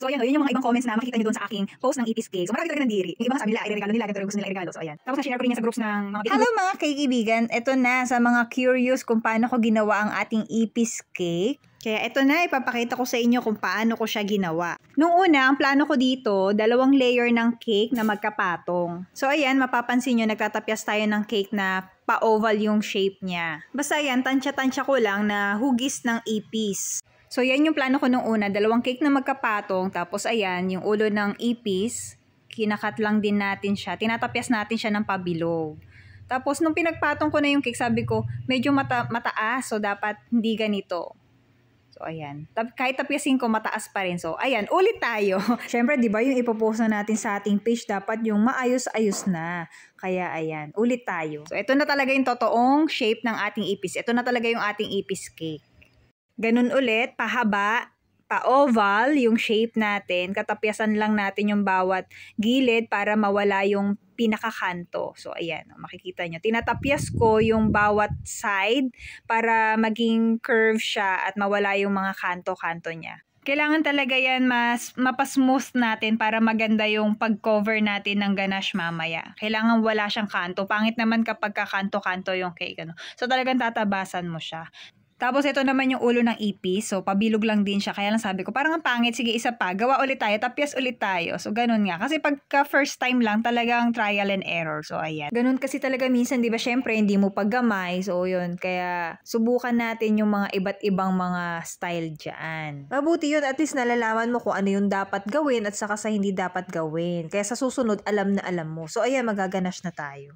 So ayan, yun yung mga ibang comments na makikita nyo doon sa aking post ng Ipis Cake. So marami talaga nandiri. Yung ibang sabi nila, i-regalo nila, ganito rin gusto nila i-regalo. So ayan. Tapos na-share ko rin yan sa groups ng mga Hello mga kaibigan, ito na sa mga curious kung paano ko ginawa ang ating Ipis Cake. Kaya ito na, ipapakita ko sa inyo kung paano ko siya ginawa. Nung una, ang plano ko dito, 2 layer ng cake na magkapatong. So ayan, mapapansin nyo, nagtatapyas tayo ng cake na pa-oval yung shape niya. Basta yan, tansya-tansya ko lang na hugis ng ipis. So yan yung plano ko nung una, 2 cake na magkapatong, tapos ayan, yung ulo ng ipis, kinakat lang din natin siya, tinatapyas natin siya ng pabilog. Tapos nung pinagpatong ko na yung cake, sabi ko, medyo mataas, so dapat hindi ganito. So, ayan. Kahit tapyasin ko, mataas pa rin. So, ayan. Ulit tayo. Siyempre, di ba yung ipopost na natin sa ating page, dapat yung maayos-ayos na. Kaya, ayan. Ulit tayo. So, ito na talaga yung totoong shape ng ating ipis. Ito na talaga yung ating ipis cake. Ganun ulit, pahaba, pa-oval yung shape natin. Katapyasan lang natin yung bawat gilid para mawala yung pinakakanto. So, ayan, makikita nyo. Tinatapyas ko yung bawat side para maging curve siya at mawala yung mga kanto-kanto niya. Kailangan talaga yan mapasmooth natin para maganda yung pag-cover natin ng ganache mamaya. Kailangan wala siyang kanto. Pangit naman kapag kakanto-kanto yung cake. Ano? So, talagang tatabasan mo siya. Tapos ito naman yung ulo ng ipis. So, pabilog lang din siya. Kaya lang sabi ko, parang ang pangit. Sige, isa pa. Gawa ulit tayo. Tapyas ulit tayo. So, ganun nga. Kasi pagka first time lang, talagang trial and error. So, ayan. Ganun kasi talaga minsan, di ba? Syempre, hindi mo paggamay. So, yun. Kaya, subukan natin yung mga iba't ibang mga style dyan. Mabuti yun. At least nalalaman mo kung ano yung dapat gawin at saka sa hindi dapat gawin. Kaya sa susunod, alam na alam mo. So, ayan, magaganache na tayo.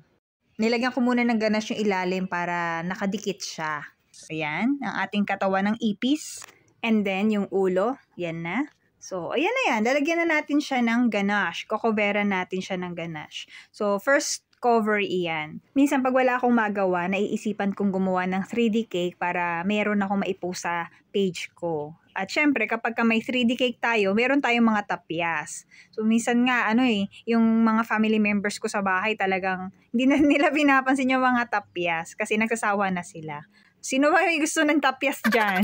Nilagyan ko muna ng ganache yung ilalim para nakadikit siya. So, ayan, ang ating katawan ng ipis. And then, yung ulo, yan na. So, ayan na yan. Lalagyan na natin siya ng ganache. Kokoveran natin siya ng ganache. So, first cover iyan. Minsan, pag wala akong magawa, naiisipan kong gumawa ng 3D cake para meron akong maipost sa page ko. At syempre, kapag may 3D cake tayo, meron tayong mga tapyas. So, minsan nga, yung mga family members ko sa bahay talagang hindi na nila pinapansin yung mga tapyas kasi nagsasawa na sila. Sino ba may gusto ng tapyas dyan?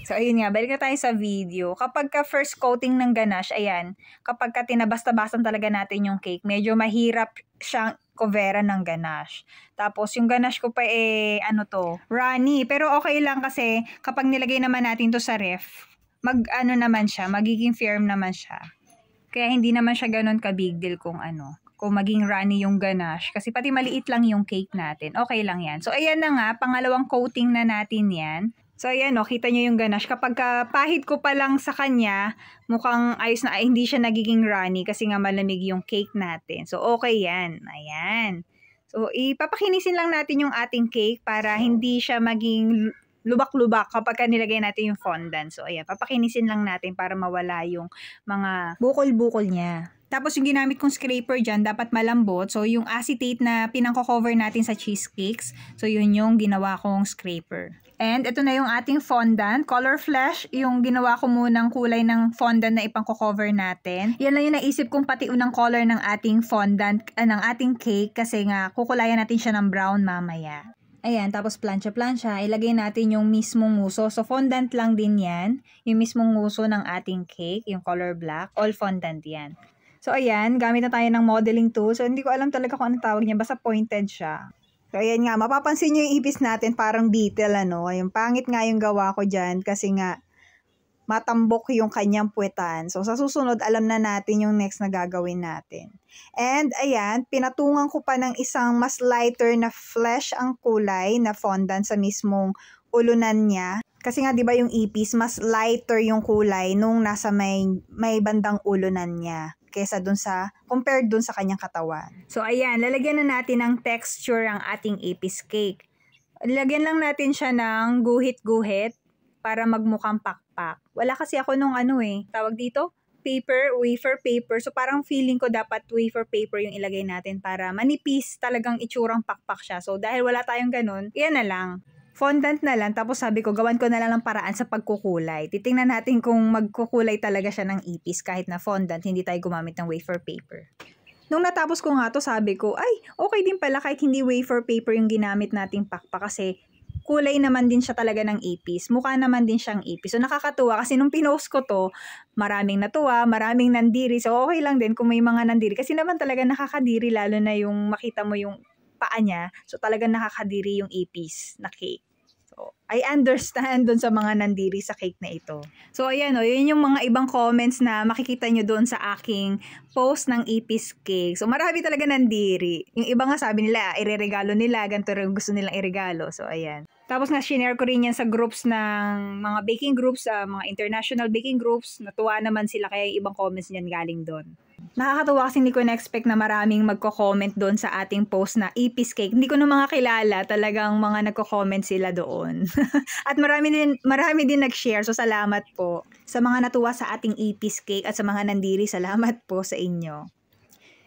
So, ayun nga, balik na tayo sa video. Kapag ka first coating ng ganache, ayan, kapag ka tinabas-tabasan talaga natin yung cake, medyo mahirap siyang coveran ng ganache. Tapos, yung ganache ko pa runny. Pero okay lang kasi kapag nilagay naman natin to sa ref, naman siya, magiging firm naman siya. Kaya hindi naman siya ganun ka-big deal kung maging runny yung ganache. Kasi pati maliit lang yung cake natin. Okay lang yan. So, ayan na nga. Pangalawang coating na natin yan. So, ayan kita nyo yung ganache. Kapag pahid ko pa lang sa kanya, mukhang ayos na. Hindi siya nagiging runny kasi nga malamig yung cake natin. So, okay yan. Ayan. So, ipapakinisin lang natin yung ating cake para hindi siya maging lubak-lubak kapag nilagay natin yung fondant. So, ayan. Papakinisin lang natin para mawala yung mga bukol-bukol niya. Tapos yung ginamit kong scraper dyan, dapat malambot. So yung acetate na pinangko-cover natin sa cheesecakes, so yun yung ginawa kong scraper. And ito na yung ating fondant, Color Flash, yung ginawa ko munang kulay ng fondant na ipangko-cover natin. Yan lang yung naisip kong pati unang color ng ating fondant, ng ating cake, kasi nga kukulayan natin siya ng brown mamaya. Ayan, tapos plancha-plancha, ilagay natin yung mismong nguso. So, fondant lang din yan. Yung mismong nguso ng ating cake, yung color black, all fondant yan. So, ayan, gamit na tayo ng modeling tool. So, hindi ko alam talaga kung anong tawag niya. Basta pointed siya. So, ayan nga. Mapapansin nyo yung ipis natin. Parang detail, Yung pangit nga yung gawa ko dyan. Kasi nga, matambok yung kanyang puwetan. So, sa susunod, alam na natin yung next na gagawin natin. And, ayan, pinatungan ko pa ng isang mas lighter na flesh ang kulay na fondant sa mismong ulunan niya. Kasi nga, di ba yung ipis, mas lighter yung kulay nung nasa may bandang ulunan niya. Kesa compared dun sa kanyang katawan. So, ayan, lalagyan na natin ng texture ang ating ipis cake. Lagyan lang natin siya ng guhit-guhit para magmukhang pakpak. Wala kasi ako nung tawag dito? Wafer paper. So, parang feeling ko dapat wafer paper yung ilagay natin para manipis talagang itsurang pakpak siya. So, dahil wala tayong ganun, yan na lang. Fondant na lang, tapos sabi ko, gawan ko na lang ng paraan sa pagkukulay. Titingnan natin kung magkukulay talaga siya ng ipis kahit na fondant, hindi tayo gumamit ng wafer paper. Nung natapos ko nga to, sabi ko, ay, okay din pala kahit hindi wafer paper yung ginamit nating pakpak kasi kulay naman din siya talaga ng ipis. Mukha naman din siyang ipis. So nakakatuwa kasi nung pinost ko to, maraming natuwa, maraming nandiri. So okay lang din kung may mga nandiri. Kasi naman talaga nakakadiri lalo na yung makita mo yung paa niya. So talagang nakakadiri yung ipis na cake. I understand dun sa mga nandiri sa cake na ito. So, ayan o, yun yung mga ibang comments na makikita nyo doon sa aking post ng ipis cake. So, marami talaga nandiri. Yung iba nga sabi nila, ireregalo nila, ganito rin gusto nilang iregalo. So, ayan. Tapos nga, shinare ko rin yan sa groups ng mga baking groups, mga international baking groups. Natuwa naman sila kaya yung ibang comments niyan galing doon. Nakakatuwa kasi hindi ko na-expect na maraming magko-comment doon sa ating post na ipis cake. Hindi ko na mga kilala, talagang mga nagko-comment sila doon. At marami din nag-share, so salamat po. Sa mga natuwa sa ating ipis cake at sa mga nandiri, salamat po sa inyo.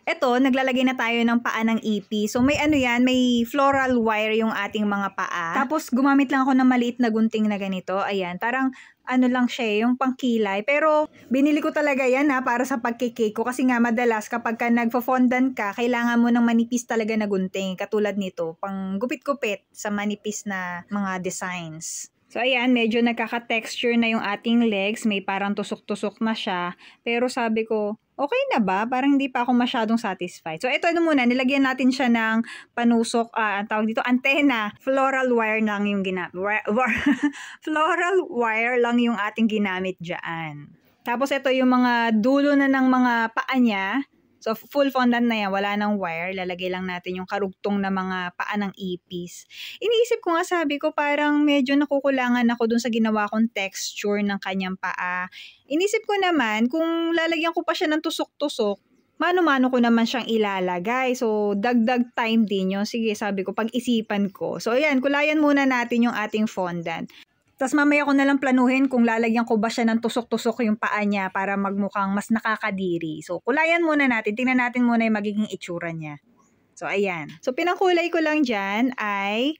Eto, naglalagay na tayo ng paa ng ipis. So may ano yan, may floral wire yung ating mga paa. Tapos gumamit lang ako ng maliit na gunting na ganito. Ayan, parang ano lang siya, yung pangkilay. Pero binili ko talaga yan para sa pagkikake ko. Kasi nga madalas kapag ka nagpo-fondant ka, kailangan mo ng manipis talaga na gunting. Katulad nito, pang gupit-gupit sa manipis na mga designs. So ayan, medyo nagkaka-texture na yung ating legs. May parang tusok-tusok na siya. Pero sabi ko, okay na ba? Parang hindi pa ako masyadong satisfied. So ito muna, nilagyan natin siya ng panusok, ang tawag dito, antena. Floral wire lang yung floral wire lang yung ating ginamit dyan. Tapos ito yung mga dulo na ng mga paa niya. So, full fondant na yan. Wala nang wire. Lalagay lang natin yung karugtong na mga paa ng ipis. Iniisip ko nga, sabi ko, parang medyo nakukulangan ako dun sa ginawa kong texture ng kanyang paa. Inisip ko naman, kung lalagyan ko pa siya ng tusok-tusok, mano-mano ko naman siyang ilalagay. So, dagdag time din yun. Sige, sabi ko, pag-isipan ko. So, ayan, kulayan muna natin yung ating fondant. Tapos mamaya ko na lang planuhin kung lalagyan ko ba siya ng tusok-tusok yung paa niya para magmukhang mas nakakadiri. So, kulayan muna natin. Tingnan natin muna yung magiging itsura niya. So, ayan. So, pinangkulay ko lang dyan ay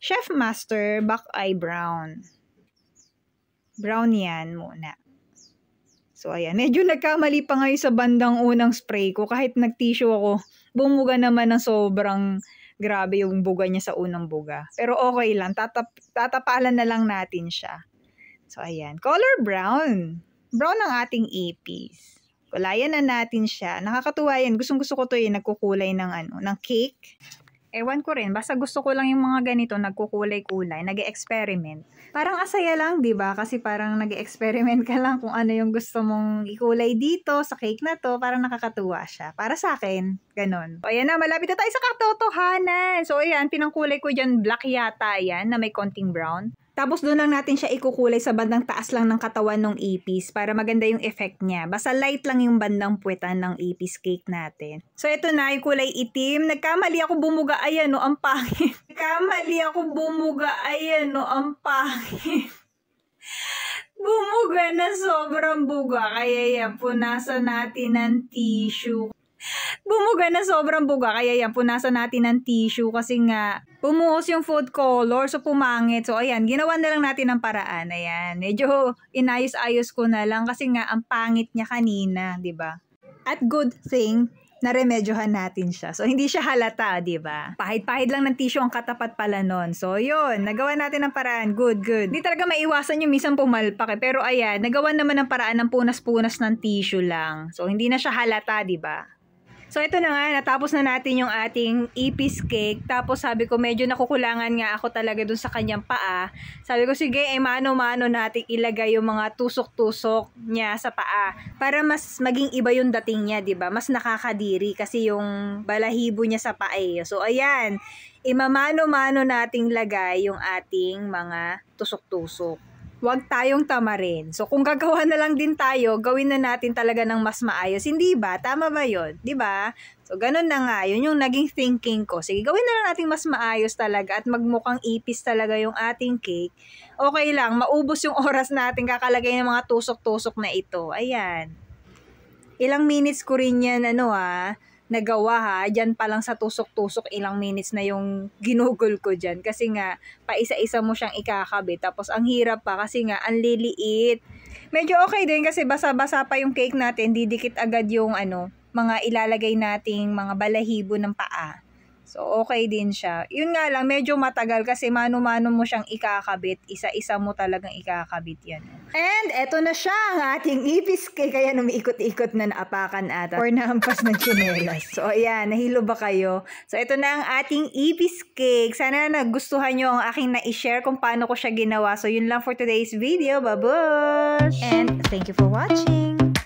Chef Master Buck Eye Brown. Brown yan muna. So, ayan. Medyo nagkamali pa ngayon sa bandang unang spray ko. Kahit nag-tissue ako, bumuga naman ng sobrang grabe yung buga niya sa unang buga. Pero okay lang. Tatapalan na lang natin siya. So, ayan. Color brown. Brown ang ating ipis. Kulayan na natin siya. Nakakatuwa yan. Gustong-gusto ko to yung nagkukulay ng cake. Ewan ko rin. Basta gusto ko lang yung mga ganito, nagkukulay-kulay, nag-experiment. Parang asaya lang, di ba? Kasi parang nag-experiment ka lang kung ano yung gusto mong ikulay dito sa cake na to. Parang nakakatuwa siya. Para sa akin, ganon. O, ayan na, malapit na tayo sa katotohanan. So, ayan, pinangkulay ko dyan, black yata yan, na may konting brown. Tapos doon lang natin siya ikukulay sa bandang taas lang ng katawan ng ipis para maganda yung effect niya. Basta light lang yung bandang puwetan ng ipis cake natin. So ito na yung kulay itim. Nagkamali ako bumuga. Ayan no, ang pangit. Nagkamali ako bumuga. Ayan no, ang pangit. Bumuga na sobrang buga. Kaya yan, punasan natin ng tissue. Bumuga na sobrang buga, kaya yan, punasan natin ng tissue kasi nga, bumuhos yung food color, so pumangit. So, ayan, ginawa na lang natin ng paraan. Ayan, medyo inayos-ayos ko na lang kasi nga, ang pangit niya kanina, di ba? At good thing, naremedyohan natin siya. So, hindi siya halata, di ba? Pahid-pahid lang ng tissue ang katapat pala nun. So, yun, nagawa natin ng paraan. Good, good. Hindi talaga maiwasan yung minsan pumalpak eh. Pero, ayan, nagawa naman ng paraan ng punas-punas ng tissue lang. So, hindi na siya halata, di ba? So, ito na nga, natapos na natin yung ating ipis cake. Tapos, sabi ko, medyo nakukulangan nga ako talaga dun sa kanyang paa. Sabi ko, sige, mano-mano natin ilagay yung mga tusok-tusok niya sa paa. Para mas maging iba yung dating niya, diba? Mas nakakadiri kasi yung balahibo niya sa paa. So, ayan, imamano-mano nating lagay yung ating mga tusok-tusok. Huwag tayong tamarin. So, kung gagawa na lang din tayo, gawin na natin talaga ng mas maayos. Hindi ba? Tama ba yun? Di ba? So, ganun na nga. Yun yung naging thinking ko. Sige, gawin na lang natin mas maayos talaga at magmukhang ipis talaga yung ating cake. Okay lang. Maubos yung oras natin kakalagay ng mga tusok-tusok na ito. Ayan. Ilang minutes ko rin yan, nagawa ha. Diyan pa lang sa tusok-tusok, ilang minutes na yung ginugol ko dyan. Kasi nga, paisa-isa mo siyang ikakabit. Tapos, ang hirap pa kasi nga, ang liliit. Medyo okay din kasi basa-basa pa yung cake natin. Didikit agad yung mga ilalagay nating mga balahibo ng paa. So, okay din siya. Yun nga lang, medyo matagal kasi mano-mano mo siyang ikakabit. Isa-isa mo talagang ikakabit yan. And eto na siya, ang ating ipis cake. Kaya umiikot-ikot na naapakan ata. Or nahampas ng tsinelas. So, ayan, nahilo ba kayo? So, eto na ang ating ipis cake. Sana nagustuhan nyo ang aking na-share kung paano ko siya ginawa. So, yun lang for today's video. Babush! And thank you for watching!